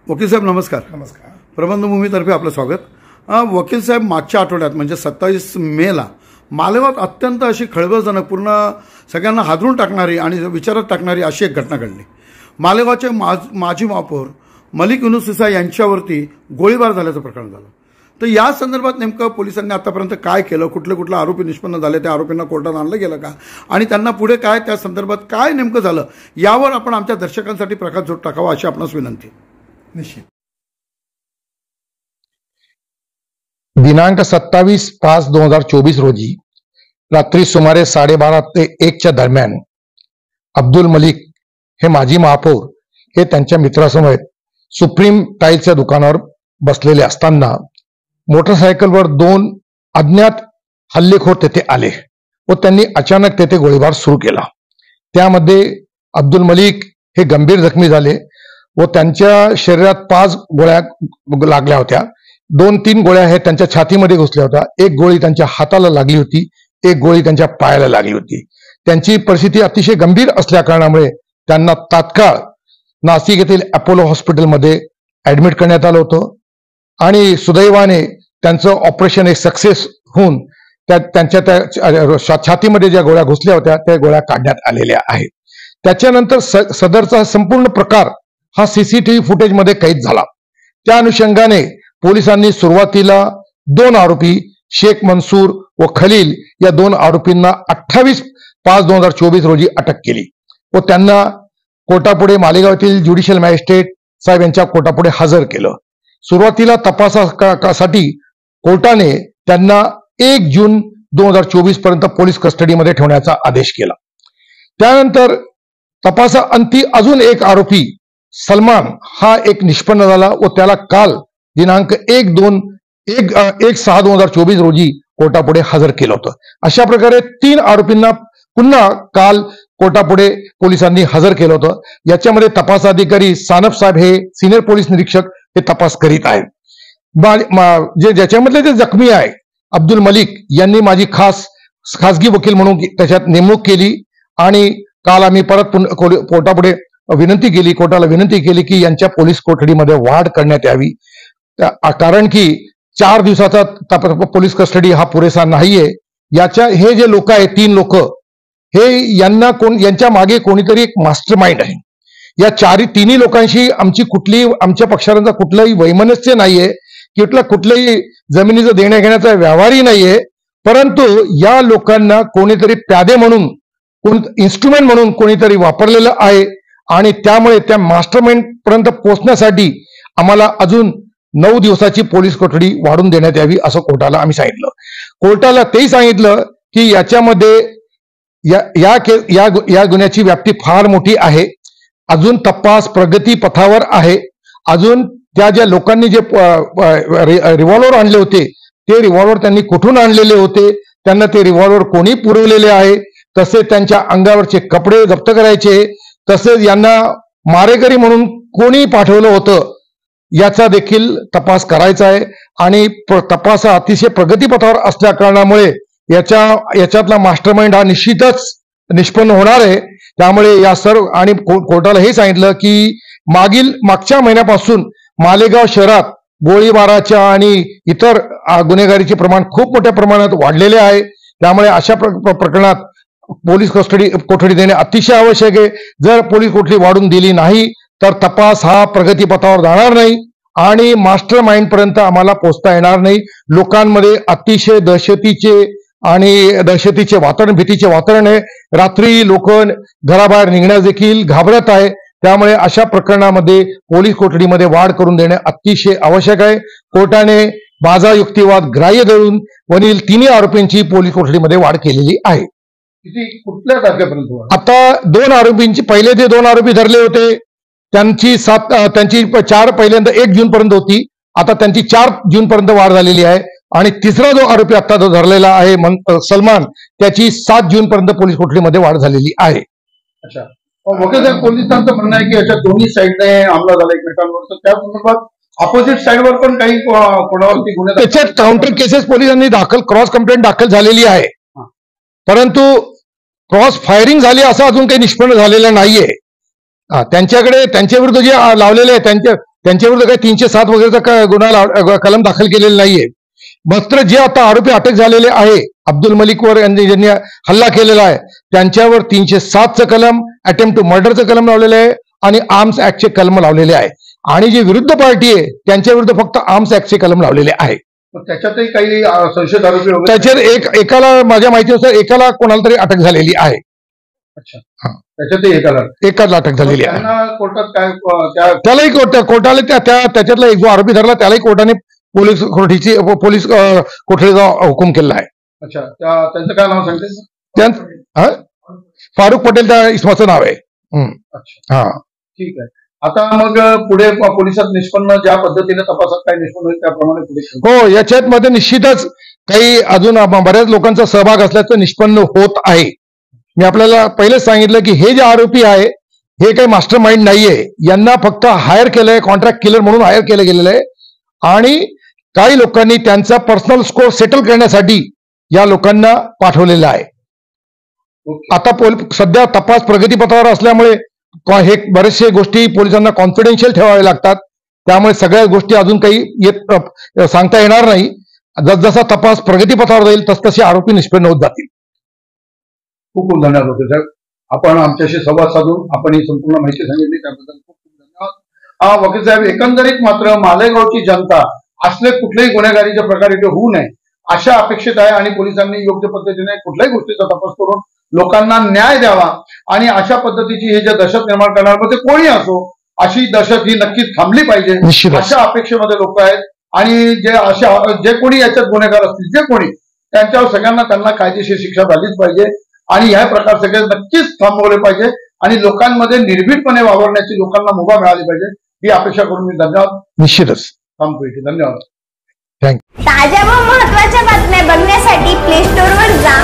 वकील साहेब नमस्कार. नमस्कार. प्रबंधभूमीतर्फे आपलं स्वागत. वकील साहेब, मागच्या आठवड्यात म्हणजे 27 मेला मालेगावात अत्यंत अशी खळबळजनक, पूर्ण सगळ्यांना हादरून टाकणारी आणि विचारात टाकणारी अशी एक घटना घडली. मालेगावचे माजी महापौर मलिक युनुस इसा यांच्यावरती गोळीबार झाल्याचं प्रकरण झालं. तर या संदर्भात नेमकं पोलिसांनी आतापर्यंत काय केलं, कुठले आरोपी निष्पन्न झाले, त्या आरोपींना कोर्टात आणलं गेलं का, आणि त्यांना पुढे काय, त्या संदर्भात काय नेमकं झालं, यावर आपण आमच्या दर्शकांसाठी प्रकाशझोत टाकावा अशी आपणास विनंती. निश्चित. दिनांक 27/5/2024 रोजी रात्री सुमारे 12:30 ते 1च्या दरम्यान अब्दुल मलिक हे माजी महापौर हे त्यांच्या मित्रासमवेत सुप्रीम टाईलच्या दुकानावर बसलेले असताना मोटरसायकलवर 2 अज्ञात हल्लेखोर तेथे आले व त्यांनी अचानक तेथे गोळीबार सुरू केला. त्यामध्ये अब्दुल मलिक हे गंभीर जखमी झाले व त्यांच्या शरीरात 5 गोळ्या लागल्या होत्या. 2-3 गोळ्या हे त्यांच्या छातीमध्ये घुसल्या होत्या. 1 गोळी त्यांच्या हाताला लागली होती, 1 गोळी त्यांच्या पायाला लागली होती. त्यांची परिस्थिती अतिशय गंभीर असल्या कारणामुळे त्यांना तात्काळ नाशिक येथील अपोलो हॉस्पिटलमध्ये ऍडमिट करण्यात आलं होतं आणि सुदैवाने त्यांचं ऑपरेशन एक सक्सेस होऊन त्यांच्या त्या छातीमध्ये ज्या गोळ्या घुसल्या होत्या त्या गोळ्या काढण्यात आलेल्या आहेत. त्याच्यानंतर सदरचा संपूर्ण प्रकार हा सीसीटीव्ही फुटेजमध्ये कैद झाला. त्या अनुषंगाने पोलिसांनी सुरुवातीला 2 आरोपी शेख मंसूर व खलील या 2 आरोपींना 28/5/2024 रोजी अटक केली व त्यांना कोर्टापुढे मालेगावातील ज्युडिशियल मॅजिस्ट्रेट साहेब यांच्या कोर्टापुढे हजर केलं. सुरुवातीला तपासासाठी कोर्टाने त्यांना 1 जून 2024 पर्यंत पोलीस कस्टडीमध्ये ठेवण्याचा आदेश केला. त्यानंतर तपासाअंती अजून एक आरोपी सलमान हा एक निष्पन्न झाला व त्याला काल दिनांक 1/6/2024 रोजी कोर्टापुढे हजर केलं होतं. अशा प्रकारे 3 आरोपींना पुन्हा काल कोर्टापुढे पोलिसांनी हजर केलं होतं. याच्यामध्ये तपास अधिकारी सानप साहेब हे सिनियर पोलीस निरीक्षक हे तपास करीत आहेत. ज्याच्यामधले जे जखमी आहे अब्दुल मलिक यांनी माझी खासगी वकील म्हणून त्याच्यात नेमणूक केली आणि काल आम्ही परत कोर्टापुढे कोर्टाला विनंती केली की यांच्या पोलीस कोठडीमध्ये वाढ करण्यात यावी, कारण की 4 दिवसाचा पोलीस कस्टडी हा पुरेसा नाहीये. हे जे लोक आहेत 3 लोक हे यांच्या मागे कोणीतरी एक मास्टर माइंड आहे. या तिन्ही लोकांशी आमच्या पक्षांचा कुठलंही वैमनस्य नाहीये, कुठलंही जमिनीचं देण्या घेण्याचा व्यवहारही नाहीये, परंतु या लोकांना कोणीतरी प्यादे म्हणून इन्स्ट्रुमेंट म्हणून कोणीतरी वापरलेलं आहे आणि त्यामुळे त्या मास्टरमाइंड पर्यंत पोहोचण्यासाठी आम्हाला अजून 9 दिवसाची पोलीस कोठडी वाढून देण्यात यावी असं कोर्टाला आम्ही सांगितलं. कोर्टाला तेही सांगितलं की याच्यामध्ये या गुन्ह्याची व्याप्ती फार मोठी आहे, अजून तपास प्रगती पथावर आहे. अजून ज्या लोकांनी जे रिव्हॉल्वर आणले होते ते रिव्हॉल्वर त्यांनी कुठून आणलेले होते, त्यांना ते रिव्हॉल्वर कोणी पुरवलेले आहे, तसेच त्यांच्या अंगावरचे कपडे जप्त करायचे, तसेच यांना मारेकरी म्हणून कोणी पाठवलं होतं याचा देखील तपास करायचा आहे. आणि तपास हा अतिशय प्रगतीपथावर असल्या कारणामुळे याच्यातला मास्टरमाइंड हा निश्चितच निष्पन्न होणार आहे. त्यामुळे या सर्व आणि कोर्टाला हे सांगितलं की मागच्या महिन्यापासून मालेगाव शहरात गोळीबाराच्या आणि इतर गुन्हेगारीचे प्रमाण खूप मोठ्या प्रमाणात वाढलेले आहे. त्यामुळे अशा प्रकरणात पोलीस कोठडी देणे अतिशय आवश्यक आहे. जर पोलीस कोठडी वाढून दिली नाही तर तपास हा प्रगतीपथावर जाणार नाही आणि मास्टर माइंड पर्यंत आम्हाला पोहोचता येणार नाही. लोकांमध्ये अतिशय दहशतीचे वातावरण, भीतीचे वातावरण आहे. रात्री लोक घराबाहेर निघण्यास देखील घाबरत आहे. त्यामुळे अशा प्रकरणामध्ये पोलीस कोठडीमध्ये वाढ करून देणे अतिशय आवश्यक आहे. कोर्टाने माझा युक्तिवाद ग्राह्य धरून वरील 3 आरोपींची पोलीस कोठडीमध्ये वाढ केलेली आहे. कुठल्या तारखेपर्यंत? आता 2 आरोपींची, पहिले जे 2 आरोपी धरले होते त्यांची 4 पहिल्यांदा 1 जून पर्यंत होती, आता त्यांची 4 जून पर्यंत वाढ झालेली आहे. आणि तिसरा जो आरोपी आता जो धरलेला आहे सलमान, त्याची 7 जून पर्यंत पोलीस कोठडीमध्ये वाढ झालेली आहे. अच्छा, वकील साहेब, पोलिसांचं म्हणणं आहे की याच्या दोन्ही साईडने हमला झाला एकमेकांवर, तर त्या संदर्भात ऑपोजिट साईडवर पण काही कोणावरती गुन्हे, त्याच्यात काउंटर केसेस पोलिसांनी क्रॉस कंप्लेंट दाखल झालेली आहे, परंतु क्रॉस फायरिंग झाली असं अजून काही निष्पन्न झालेलं नाहीये. त्यांच्या विरुद्ध जे लावलेले त्यांच्या त्यांच्याविरुद्ध काही 307 वगैरेचा गुन्हा कलम दाखल केलेला नाहीये. मात्र जे आता आरोपी अटक झालेले आहे अब्दुल मलिकवर ज्यांनी हल्ला केलेला आहे त्यांच्यावर 307चं कलम, अटेम्प्ट टू मर्डरचं कलम लावलेलं आहे आणि आर्म्स ऍक्टचे कलम लावलेले आहे. आणि जी विरुद्ध पार्टी आहे त्यांच्या विरुद्ध फक्त आर्म्स ऍक्टचे कलम लावलेले आहे. त्याच्यातही काही संशयित आरोपी वगैरे त्याच्यात एकाला माझ्या माहितीनुसार एकाला कोणाला तरी अटक झालेली आहे. अच्छा, त्याच्यातही एकाला अटक झालेली आहे. त्यांना कोर्टात काय त्यालाही कोर्टाला त्याच्यातला एक जो आरोपी धरला त्यालाही कोर्टाने पोलीस कोठडीचा हुकूम केला आहे. अच्छा, त्यांचं काय नाव सांगते? फारुख पटेल त्या इसमाचं नाव आहे. अच्छा, हा, ठीक आहे. आता मग पुढे पोलिसात निष्पन्न ज्या पद्धतीने तपासात काय निष्पन्न होईल त्याप्रमाणे पुढे हो याच्यात मध्ये निश्चितच काही अजून बऱ्याच लोकांचा सहभाग असल्याचं निष्पन्न होत आहे. मी आपल्याला पहिलेच सांगितलं की हे जे आरोपी आहे हे काही मास्टर माइंड नाहीये. यांना फक्त हायर केलंय, कॉन्ट्रॅक्ट किलर म्हणून हायर केलं गेलेलं आहे आणि काही लोकांनी त्यांचा पर्सनल स्कोर सेटल करण्यासाठी या लोकांना पाठवलेलं आहे. आता सध्या तपास प्रगतीपथावर असल्यामुळे हे बरेचशे गोष्टी पोलिसांना कॉन्फिडेन्शियल ठेवावे लागतात. त्यामुळे सगळ्या गोष्टी अजून काही सांगता येणार नाही. जसजसा तपास प्रगतीपथावर जाईल तसतसे आरोपी निष्पन्न होत जातील. खूप खूप धन्यवाद वकील साहेब. आपण आमच्याशी संवाद साधून आपण ही संपूर्ण माहिती सांगितली त्याबद्दल खूप खूप धन्यवाद. वकील साहेब, एकंदरीत मात्र मालेगावची जनता असले कुठलेही गुन्हेगारीचे प्रकार इथे होऊ नये अशा अपेक्षित आहे आणि पोलिसांनी योग्य पद्धतीने कुठल्याही गोष्टीचा तपास करून लोकांना न्याय द्यावा आणि अशा पद्धतीची हे जे दहशत निर्माण करणार मग ते कोणी असो अशी दहशत ही नक्कीच थांबली पाहिजे अशा अपेक्षेमध्ये लोक आहेत. आणि जे कोणी याच्यात गुन्हेगार असतील जे कोणी त्यांच्यावर सगळ्यांना त्यांना कायदेशीर शिक्षा झालीच पाहिजे आणि ह्या प्रकार सगळे नक्कीच थांबवले पाहिजे आणि लोकांमध्ये निर्भीडपणे वावरण्याची लोकांना मुभा मिळाली पाहिजे ही अपेक्षा करून मी धन्यवाद निश्चितच थांबतो इथे. धन्यवाद. ताज्या व महत्त्वाच्या बातम्या बघण्यासाठी प्ले स्टोअर वर जा.